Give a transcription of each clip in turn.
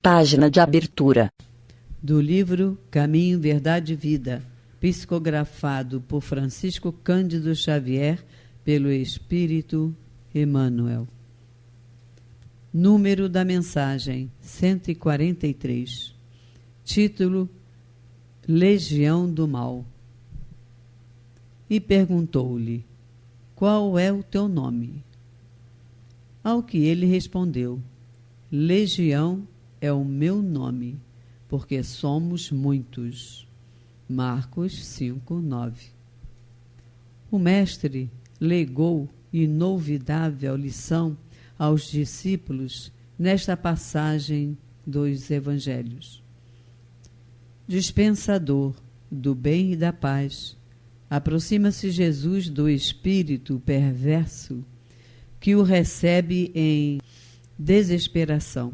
Página de abertura. Do livro Caminho, Verdade e Vida, psicografado por Francisco Cândido Xavier, pelo Espírito Emmanuel. Número da mensagem 143. Título: Legião do Mal. E perguntou-lhe: qual é o teu nome? Ao que ele respondeu: Legião é o meu nome, porque somos muitos. Marcos 5:9. O mestre legou inolvidável lição aos discípulos nesta passagem dos evangelhos. Dispensador do bem e da paz, aproxima-se Jesus do espírito perverso que o recebe em desesperação.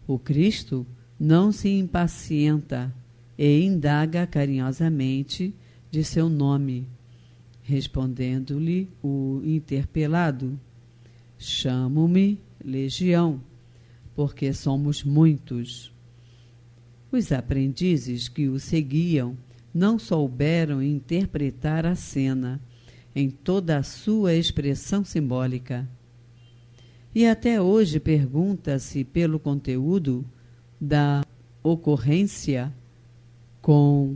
O Cristo não se impacienta e indaga carinhosamente de seu nome, respondendo-lhe o interpelado: chamo-me Legião, porque somos muitos. Os aprendizes que o seguiam não souberam interpretar a cena em toda a sua expressão simbólica. E até hoje pergunta-se pelo conteúdo da ocorrência com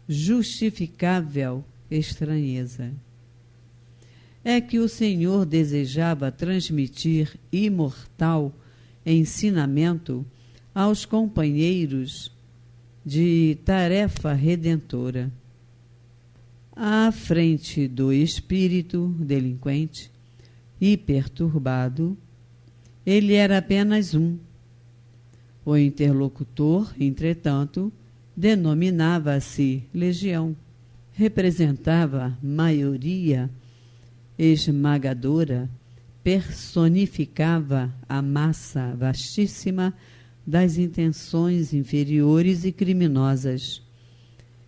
justificável estranheza. É que o Senhor desejava transmitir imortal ensinamento aos companheiros de tarefa redentora. À frente do espírito delinquente e perturbado, ele era apenas um. O interlocutor, entretanto, denominava-se Legião. Representava maioria esmagadora, personificava a massa vastíssima das intenções inferiores e criminosas.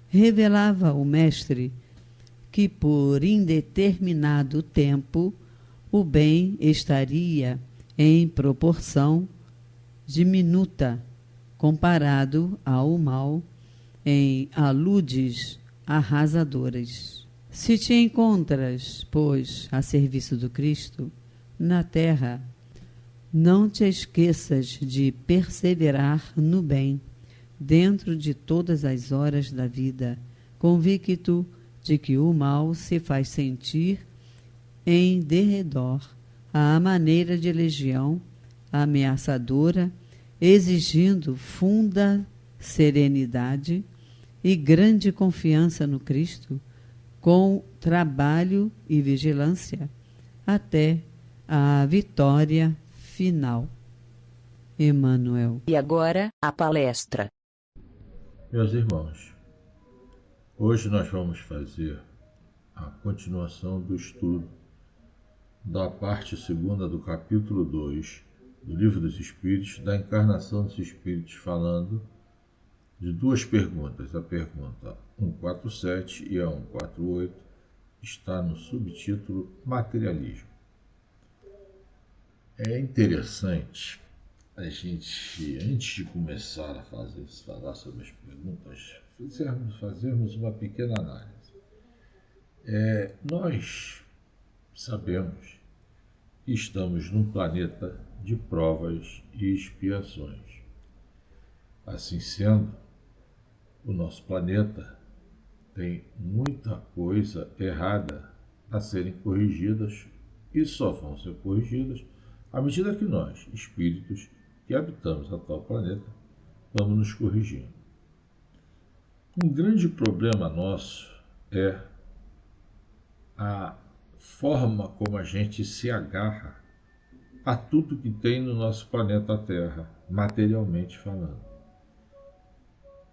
Revelava o mestre que por indeterminado tempo o bem estaria em proporção diminuta comparado ao mal em aludes arrasadoras. Se te encontras, pois, a serviço do Cristo na terra, não te esqueças de perseverar no bem dentro de todas as horas da vida, convicto de que o mal se faz sentir em derredor, à maneira de legião ameaçadora, exigindo funda serenidade e grande confiança no Cristo, com trabalho e vigilância, até a vitória final. Emmanuel. E agora, a palestra. Meus irmãos, hoje nós vamos fazer a continuação do estudo da parte segunda do capítulo 2 do Livro dos Espíritos, da encarnação dos Espíritos, falando de duas perguntas. A pergunta 147 e a 148 está no subtítulo Materialismo. É interessante a gente, antes de começar a falar sobre as perguntas, fazermos uma pequena análise. Nós sabemos que estamos num planeta de provas e expiações. Assim sendo, o nosso planeta tem muita coisa errada a serem corrigidas e só vão ser corrigidas à medida que nós, espíritos que habitamos a tal planeta, vamos nos corrigindo. Um grande problema nosso é a forma como a gente se agarra a tudo que tem no nosso planeta Terra, materialmente falando.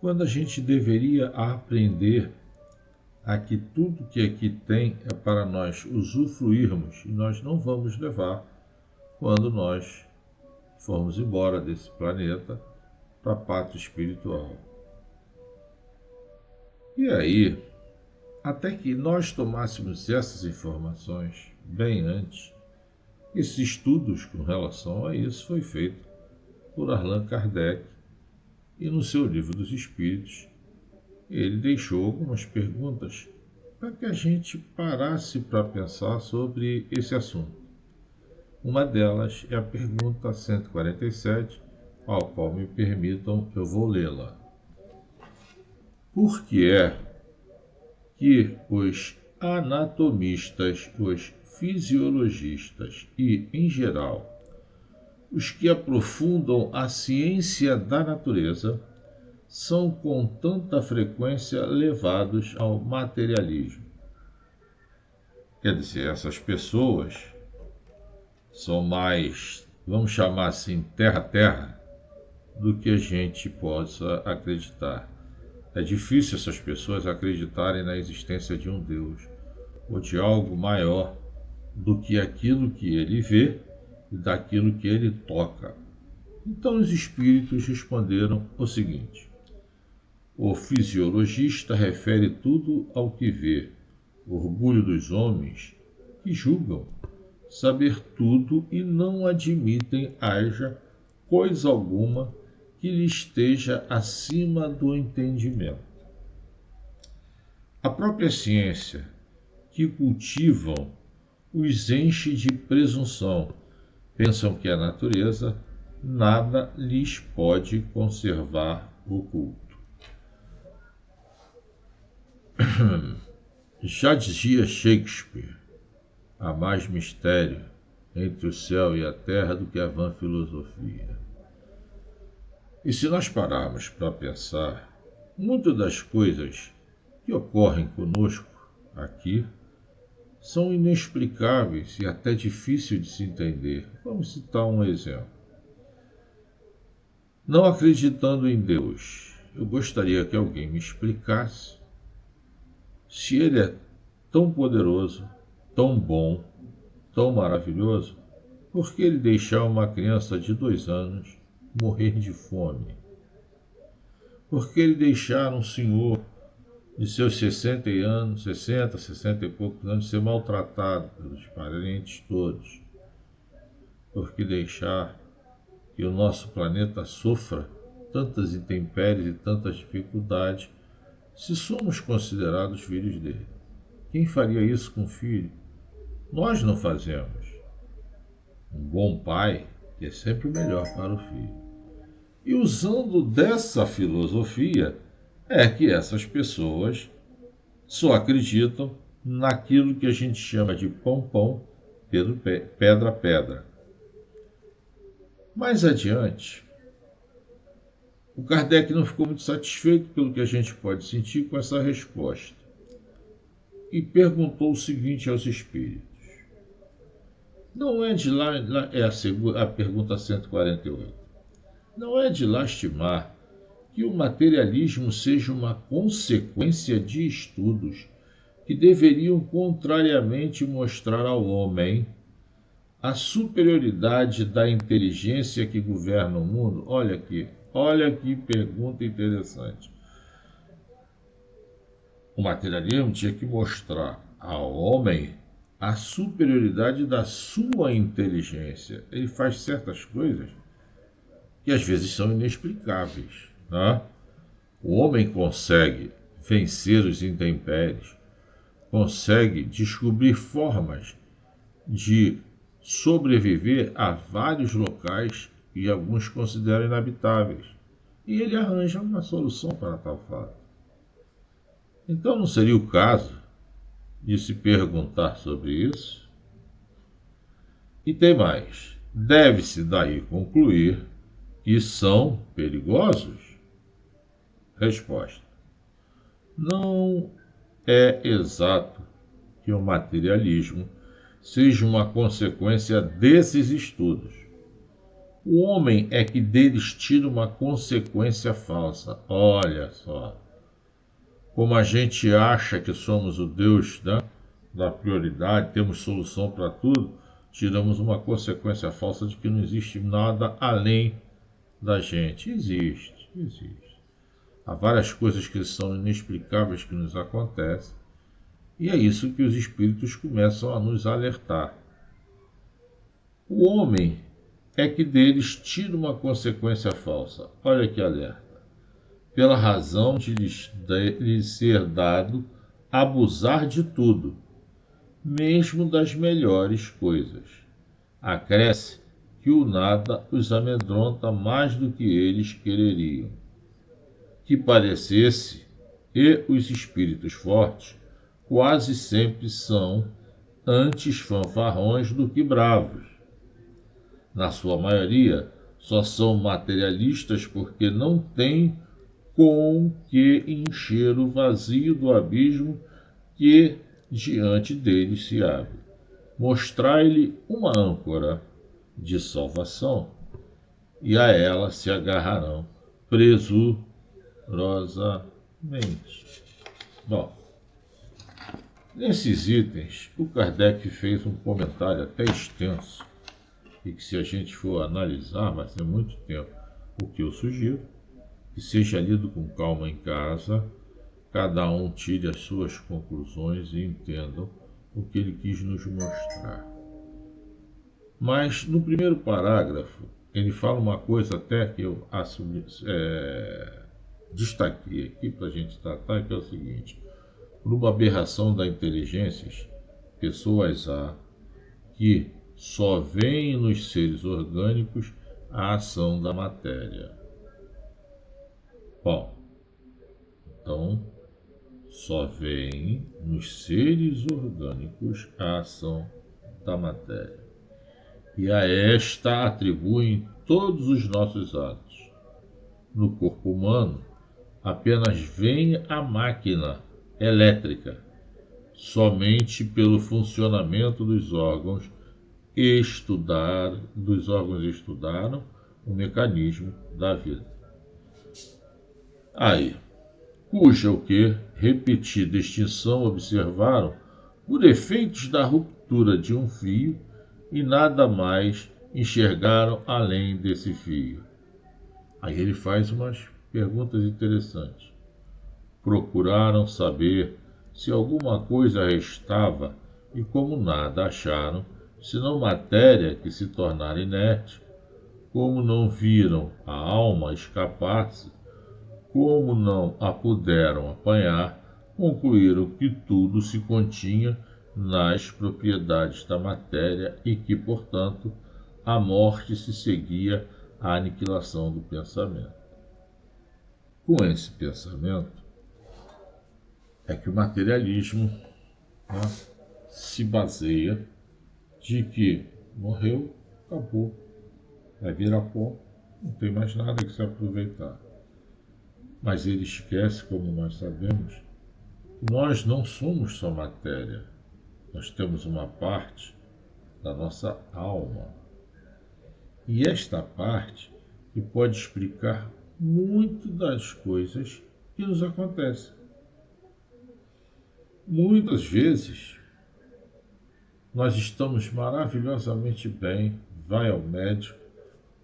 Quando a gente deveria aprender a que tudo que aqui tem é para nós usufruirmos e nós não vamos levar quando nós formos embora desse planeta para a pátria espiritual. E aí, até que nós tomássemos essas informações bem antes, esses estudos com relação a isso foi feito por Allan Kardec, e no seu Livro dos Espíritos ele deixou algumas perguntas para que a gente parasse para pensar sobre esse assunto. Uma delas é a pergunta 147, ao qual me permitam, eu vou lê-la. Por que é que os anatomistas, os fisiologistas e, em geral, os que aprofundam a ciência da natureza são com tanta frequência levados ao materialismo? Quer dizer, essas pessoas são mais, vamos chamar assim, terra-terra, do que a gente possa acreditar. É difícil essas pessoas acreditarem na existência de um Deus ou de algo maior do que aquilo que ele vê e daquilo que ele toca. Então os espíritos responderam o seguinte: o fisiologista refere tudo ao que vê, orgulho dos homens que julgam saber tudo e não admitem haja coisa alguma que lhe esteja acima do entendimento. A própria ciência que cultivam os enche de presunção, pensam que a natureza nada lhes pode conservar oculto. Já dizia Shakespeare, há mais mistério entre o céu e a terra do que a vã filosofia. E se nós pararmos para pensar, muitas das coisas que ocorrem conosco aqui são inexplicáveis e até difíceis de se entender. Vamos citar um exemplo. Não acreditando em Deus, eu gostaria que alguém me explicasse se ele é tão poderoso, tão bom, tão maravilhoso, por que ele deixar uma criança de 2 anos morrer de fome? Por que ele deixar um senhor de seus 60 e poucos anos ser maltratado pelos parentes todos? Por que deixar que o nosso planeta sofra tantas intempéries e tantas dificuldades se somos considerados filhos dele? Quem faria isso com o filho? Nós não fazemos. Um bom pai é sempre o melhor para o filho. E usando dessa filosofia é que essas pessoas só acreditam naquilo que a gente chama de pão, pedra. Mais adiante, o Kardec não ficou muito satisfeito pelo que a gente pode sentir com essa resposta e perguntou o seguinte aos espíritos. Não é de lá é a pergunta 148. Não é de lastimar que o materialismo seja uma consequência de estudos que deveriam contrariamente mostrar ao homem a superioridade da inteligência que governa o mundo? Olha que pergunta interessante. O materialismo tinha que mostrar ao homem a superioridade da sua inteligência. Ele faz certas coisas que às vezes são inexplicáveis, né? O homem consegue vencer os intempéries, consegue descobrir formas de sobreviver a vários locais que alguns consideram inabitáveis. E ele arranja uma solução para tal fato. Então não seria o caso de se perguntar sobre isso? E tem mais. Deve-se daí concluir que são perigosos? Resposta. Não é exato que o materialismo seja uma consequência desses estudos. O homem é que deles tira uma consequência falsa. Olha só. Como a gente acha que somos o Deus da prioridade, temos solução para tudo, tiramos uma consequência falsa de que não existe nada além da gente. Existe. Há várias coisas que são inexplicáveis que nos acontecem, e é isso que os espíritos começam a nos alertar. O homem é que deles tira uma consequência falsa. Olha que alerta. Pela razão de lhes ser dado abusar de tudo, mesmo das melhores coisas. Acresce que o nada os amedronta mais do que eles quereriam. Que parecesse, e os espíritos fortes quase sempre são antes fanfarrões do que bravos. Na sua maioria, só são materialistas porque não têm com que encher o vazio do abismo que diante deles se abre. Mostrai-lhe uma âncora de salvação e a ela se agarrarão presurosamente. Bom, nesses itens, o Kardec fez um comentário até extenso e que, se a gente for analisar, vai ser muito tempo. O que eu sugiro, que seja lido com calma em casa, cada um tire as suas conclusões e entendam o que ele quis nos mostrar. Mas, no primeiro parágrafo, ele fala uma coisa até que eu destaquei aqui para a gente tratar, que é o seguinte: por uma aberração da inteligência, pessoas há que só veem nos seres orgânicos a ação da matéria. Bom, então, só veem nos seres orgânicos a ação da matéria. E a esta atribuem todos os nossos atos. No corpo humano, apenas veem a máquina elétrica, somente pelo funcionamento dos órgãos estudaram o mecanismo da vida. Aí, cuja o que, repetida extinção, observaram por efeitos da ruptura de um fio e nada mais enxergaram além desse fio. Aí ele faz umas perguntas interessantes. Procuraram saber se alguma coisa restava e, como nada acharam, senão matéria que se tornara inerte, como não viram a alma escapar-se, como não a puderam apanhar, concluíram que tudo se continha nas propriedades da matéria e que, portanto, a morte se seguia à aniquilação do pensamento. Com esse pensamento é que o materialismo, se baseia de que morreu, acabou, vai virar pó, não tem mais nada que se aproveitar. Mas ele esquece, como nós sabemos, que nós não somos só matéria. Nós temos uma parte da nossa alma. E esta parte que pode explicar muito das coisas que nos acontecem. Muitas vezes, nós estamos maravilhosamente bem, vai ao médico,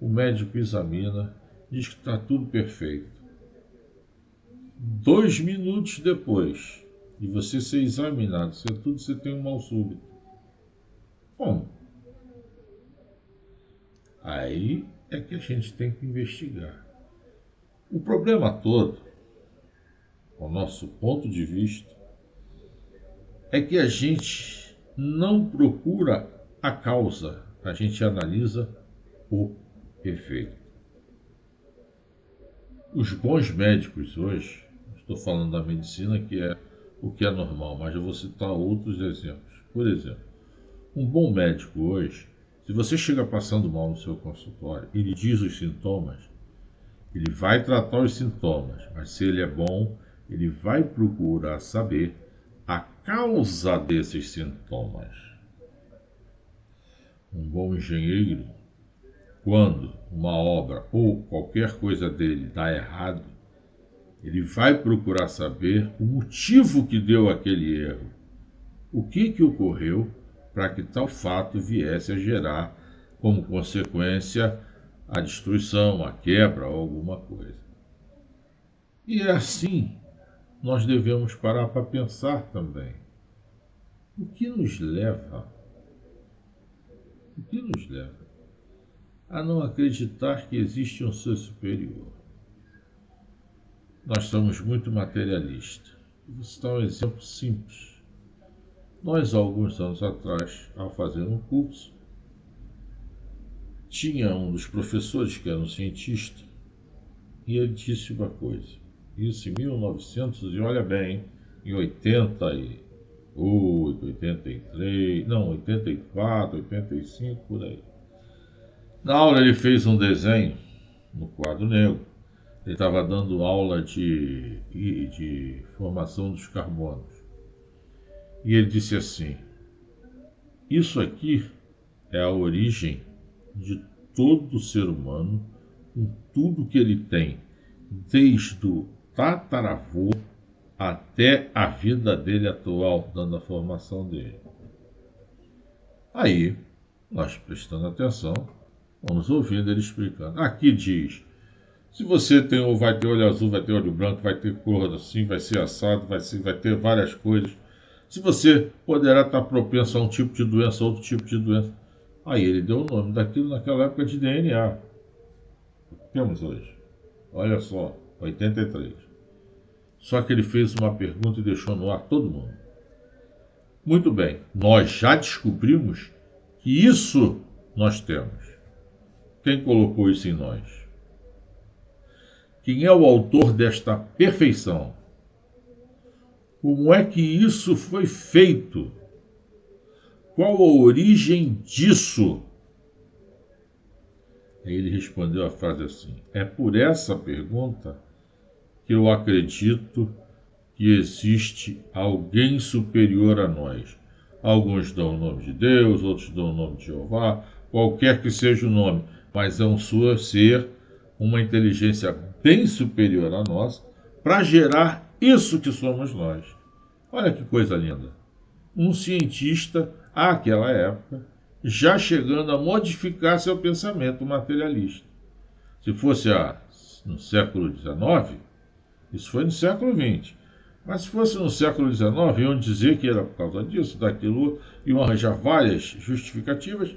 o médico examina, diz que está tudo perfeito. 2 minutos depois de você ser examinado, você tem um mal súbito. Como? Aí é que a gente tem que investigar. O problema todo, ao nosso ponto de vista, é que a gente não procura a causa, a gente analisa o efeito. Os bons médicos hoje, estou falando da medicina, que é o que é normal, mas eu vou citar outros exemplos. Por exemplo, um bom médico hoje, se você chega passando mal no seu consultório, ele diz os sintomas, ele vai tratar os sintomas, mas se ele é bom, ele vai procurar saber a causa desses sintomas. Um bom engenheiro, quando uma obra ou qualquer coisa dele dá errado, ele vai procurar saber o motivo que deu aquele erro. O que ocorreu para que tal fato viesse a gerar, como consequência, a destruição, a quebra ou alguma coisa. E é assim, nós devemos parar para pensar também. O que nos leva a não acreditar que existe um ser superior. Nós somos muito materialistas. Vou citar um exemplo simples. Nós, há alguns anos atrás, ao fazer um curso, tinha um dos professores que era um cientista, e ele disse uma coisa. Isso em 1900, e olha bem, em 88, 83, não, 84, 85, por aí. Na aula ele fez um desenho no quadro negro. Ele estava dando aula de formação dos carbonos. E ele disse assim: isso aqui é a origem de todo ser humano, com tudo que ele tem, desde o tataravô até a vida dele atual, dando a formação dele. Aí, nós prestando atenção, vamos ouvindo ele explicando. Aqui diz: se você vai ter olho azul, vai ter olho branco, vai ter cor assim, vai ser assado, vai ter várias coisas. Se você poderá estar propenso a um tipo de doença, outro tipo de doença. Aí ele deu o nome daquilo naquela época de DNA. Temos hoje. Olha só, 83. Só que ele fez uma pergunta e deixou no ar todo mundo. Muito bem, nós já descobrimos que isso nós temos. Quem colocou isso em nós? Quem é o autor desta perfeição? Como é que isso foi feito? Qual a origem disso? Aí ele respondeu a frase assim: é por essa pergunta que eu acredito que existe alguém superior a nós. Alguns dão o nome de Deus, outros dão o nome de Jeová, qualquer que seja o nome, mas é um ser, uma inteligência bem superior a nós, para gerar isso que somos nós. Olha que coisa linda. Um cientista, àquela época, já chegando a modificar seu pensamento materialista. Se fosse no século XIX, isso foi no século XX. Mas se fosse no século XIX, iam dizer que era por causa disso, daquilo, iam arranjar várias justificativas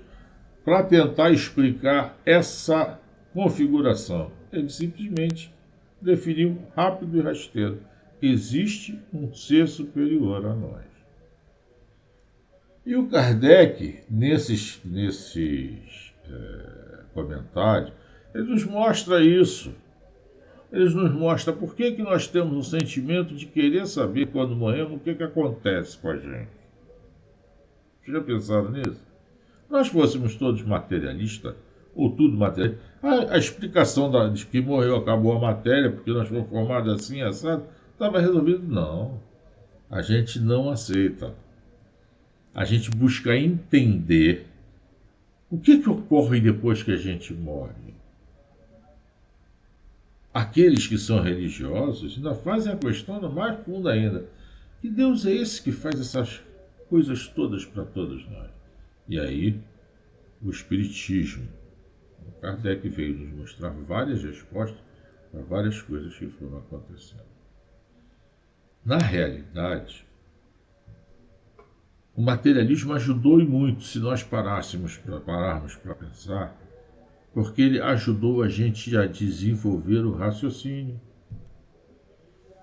para tentar explicar essa configuração. Ele simplesmente definiu rápido e rasteiro: existe um ser superior a nós. E o Kardec, nesses comentários, ele nos mostra isso. Ele nos mostra por que nós temos o sentimento de querer saber, quando morremos, o que acontece com a gente. Vocês já pensaram nisso? Se nós fôssemos todos materialistas, ou tudo materialista, a explicação de que morreu, acabou a matéria, porque nós fomos formados assim, assado, estava resolvido. Não. A gente não aceita. A gente busca entender o que ocorre depois que a gente morre. Aqueles que são religiosos ainda fazem a questão mais funda ainda. Que Deus é esse que faz essas coisas todas para todos nós? E aí, o Espiritismo. O Kardec veio nos mostrar várias respostas para várias coisas que foram acontecendo. Na realidade, o materialismo ajudou e muito, se nós pararmos para pensar, porque ele ajudou a gente a desenvolver o raciocínio,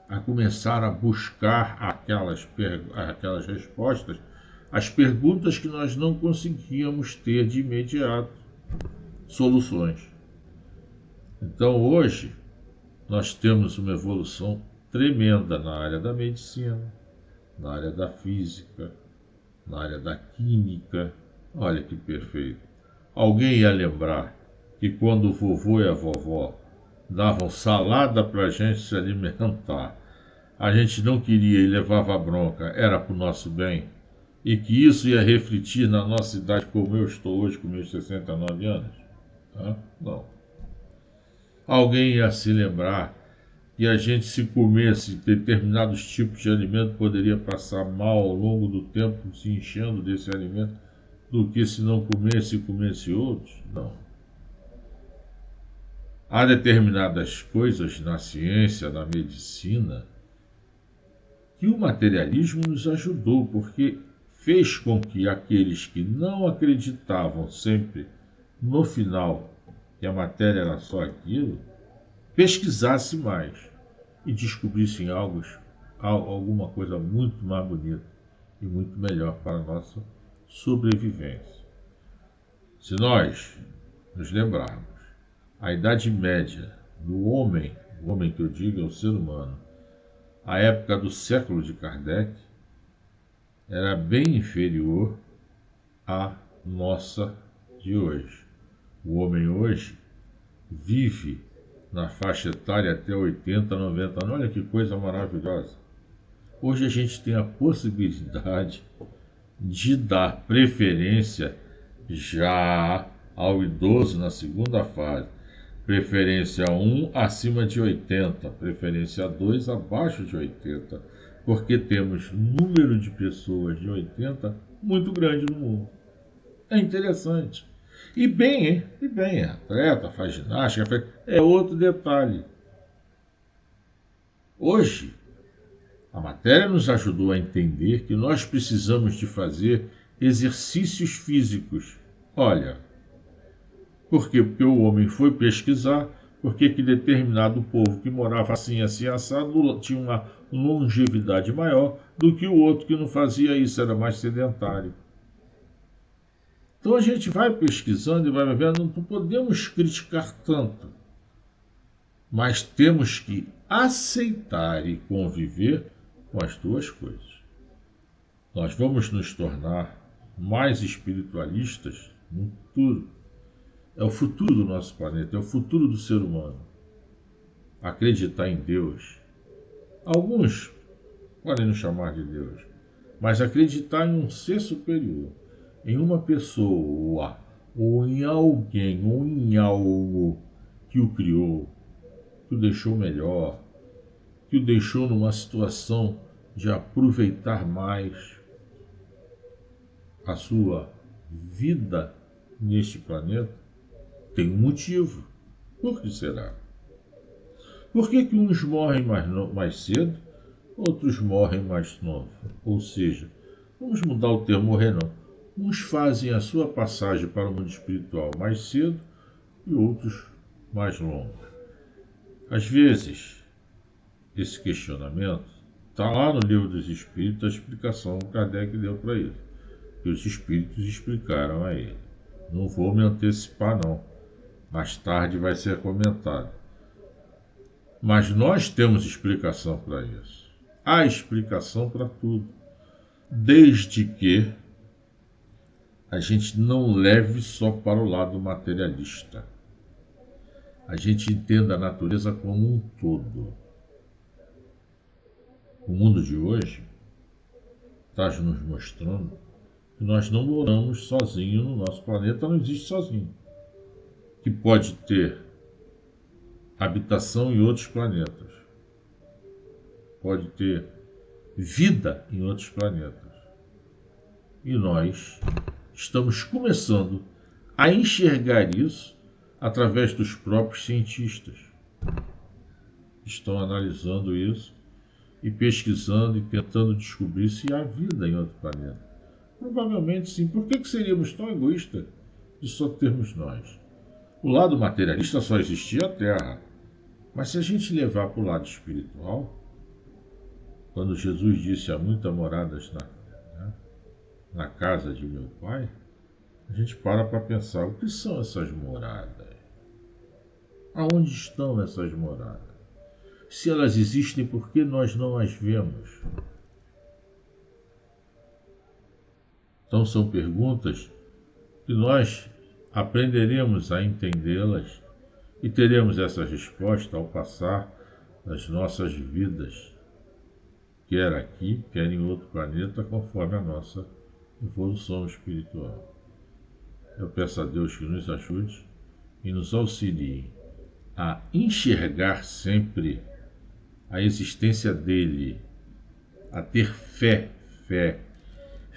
a começar a buscar aquelas respostas, as perguntas que nós não conseguíamos ter de imediato, soluções. Então hoje nós temos uma evolução tremenda na área da medicina, na área da física, na área da química. Olha que perfeito. Alguém ia lembrar que quando o vovô e a vovó davam salada para a gente se alimentar, a gente não queria e levava bronca, era para o nosso bem, e que isso ia refletir na nossa idade, como eu estou hoje com meus 69 anos? Não. Alguém ia se lembrar que a gente, se comesse determinados tipos de alimento, poderia passar mal ao longo do tempo se enchendo desse alimento, do que se não comesse e comesse outros? Não. Há determinadas coisas na ciência, na medicina, que o materialismo nos ajudou, porque fez com que aqueles que não acreditavam sempre no final que a matéria era só aquilo, pesquisasse mais e descobrisse alguma coisa muito mais bonita e muito melhor para a nossa sobrevivência. Se nós nos lembrarmos, a Idade Média do homem, o homem que eu digo é o ser humano, a época do século de Kardec, era bem inferior à nossa de hoje. O homem hoje vive na faixa etária até 80, 90 anos. Olha que coisa maravilhosa. Hoje a gente tem a possibilidade de dar preferência já ao idoso na segunda fase. Preferência 1 acima de 80, preferência 2 abaixo de 80, porque temos número de pessoas de 80 muito grande no mundo. É interessante. E bem, hein? E bem, atleta, faz ginástica, é outro detalhe. Hoje, a matéria nos ajudou a entender que nós precisamos de fazer exercícios físicos. Olha, por quê? Porque o homem foi pesquisar porque que determinado povo que morava assim, assim, assado, tinha uma longevidade maior do que o outro que não fazia isso, era mais sedentário. Então a gente vai pesquisando e vai vendo, não podemos criticar tanto, mas temos que aceitar e conviver com as duas coisas. Nós vamos nos tornar mais espiritualistas no futuro. É o futuro do nosso planeta, é o futuro do ser humano. Acreditar em Deus. Alguns podem nos chamar de Deus, mas acreditar em um ser superior, em uma pessoa, ou em alguém, ou em algo que o criou, que o deixou melhor, que o deixou numa situação de aproveitar mais a sua vida neste planeta, tem um motivo. Por que será? Por que uns morrem mais cedo, outros morrem mais novos? Ou seja, vamos mudar o termo morrer não. Uns fazem a sua passagem para o mundo espiritual mais cedo e outros mais longo. Às vezes, esse questionamento está lá no Livro dos Espíritos, a explicação que Kardec deu para ele, que os Espíritos explicaram a ele. Não vou me antecipar não, mais tarde vai ser comentado. Mas nós temos explicação para isso. Há explicação para tudo, desde que a gente não leve só para o lado materialista. A gente entenda a natureza como um todo. O mundo de hoje está nos mostrando que nós não moramos sozinhos no nosso planeta, não existe sozinho. Que pode ter habitação em outros planetas. Pode ter vida em outros planetas. E nós estamos começando a enxergar isso através dos próprios cientistas. Estão analisando isso e pesquisando e tentando descobrir se há vida em outro planeta. Provavelmente sim. Por que seríamos tão egoístas de só termos nós? O lado materialista só existia a Terra. Mas se a gente levar para o lado espiritual, quando Jesus disse há muitas moradas na casa de meu Pai, a gente para pensar, o que são essas moradas? Aonde estão essas moradas? Se elas existem, por que nós não as vemos? Então são perguntas que nós aprenderemos a entendê-las e teremos essa resposta ao passar das nossas vidas, quer aqui, quer em outro planeta, conforme a nossa evolução espiritual. Eu peço a Deus que nos ajude e nos auxilie a enxergar sempre a existência dele, a ter fé. Fé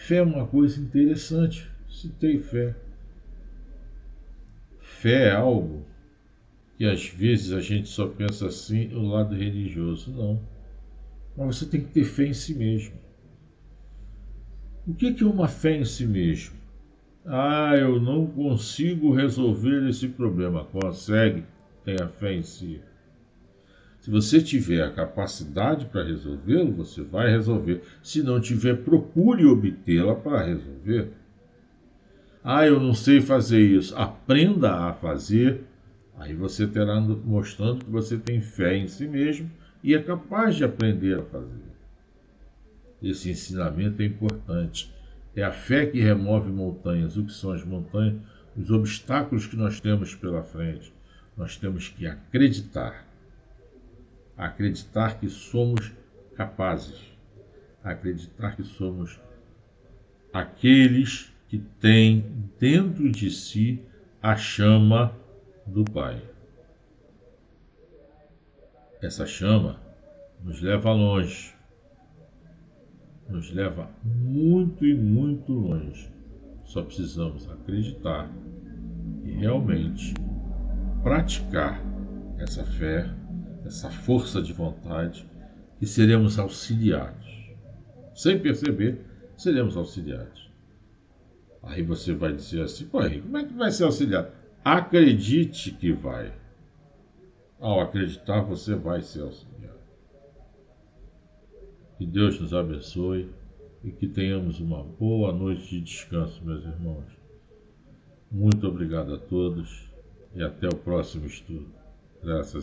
é uma coisa interessante, se tem fé. Fé é algo que às vezes a gente só pensa assim, o lado religioso. Não. Mas você tem que ter fé em si mesmo. O que é uma fé em si mesmo? Ah, eu não consigo resolver esse problema. Consegue, tenha fé em si. Se você tiver a capacidade para resolvê-lo, você vai resolver. Se não tiver, procure obtê-la para resolver. Ah, eu não sei fazer isso. Aprenda a fazer. Aí você terá mostrando que você tem fé em si mesmo e é capaz de aprender a fazer. Esse ensinamento é importante. É a fé que remove montanhas. O que são as montanhas? Os obstáculos que nós temos pela frente. Nós temos que acreditar. Acreditar que somos capazes. Acreditar que somos aqueles que têm dentro de si a chama do Pai. Essa chama nos leva longe. Nos leva muito e muito longe. Só precisamos acreditar e realmente praticar essa fé, essa força de vontade, e seremos auxiliados. Sem perceber, seremos auxiliados. Aí você vai dizer assim, pô, Henrique, como é que vai ser auxiliado? Acredite que vai. Ao acreditar, você vai ser auxiliado. Que Deus nos abençoe e que tenhamos uma boa noite de descanso, meus irmãos. Muito obrigado a todos e até o próximo estudo. Graças a